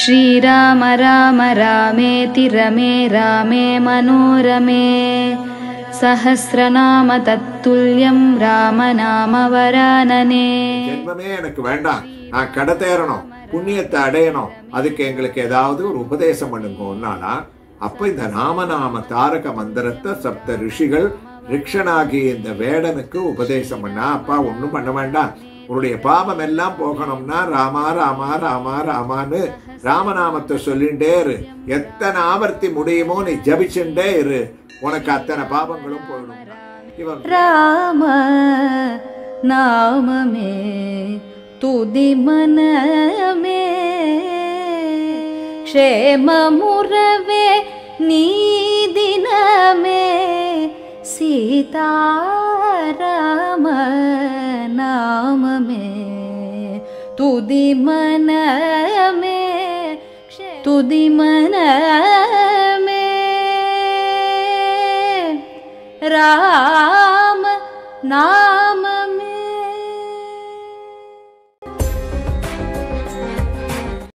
श्रीराम राम रामेति रमे रामे मनोरमे सहस्रनाम तत्तुल्यं रामनाम वरानने. ஜென்மமே எனக்கு வேண்டாம், நான் கடை தேறணும், புண்ணியத்தை அடையணும், அதுக்கு எங்களுக்கு ஏதாவது ஒரு உபதேசம் பண்ணுங்கன்னா அப்ப இந்த ராமநாம தாரக மந்திரத்தை சப்த ரிஷிகள் ரிக்ஷனாகி இந்த வேடனுக்கு உபதேசம் பண்ணா, அப்பா ஒன்னும் பண்ண வேண்டாம், உன்னுடைய பாவம் எல்லாம் போகணும்னா ராமா ராமா ராமா ராமான்னு ராமநாமத்தை சொல்லிண்டே இரு, எத்தனை ஆவர்த்தி முடியுமோ நீ ஜபிச்சுட்டே இரு, உனக்கு அத்தனை பாவங்களும் போயிடும். ராம நாமமே துதி மனமே க்ஷேமமுறவே நீதினமே சீதாராம நாமமே துதி மனமே துதி மனமே ராம நாம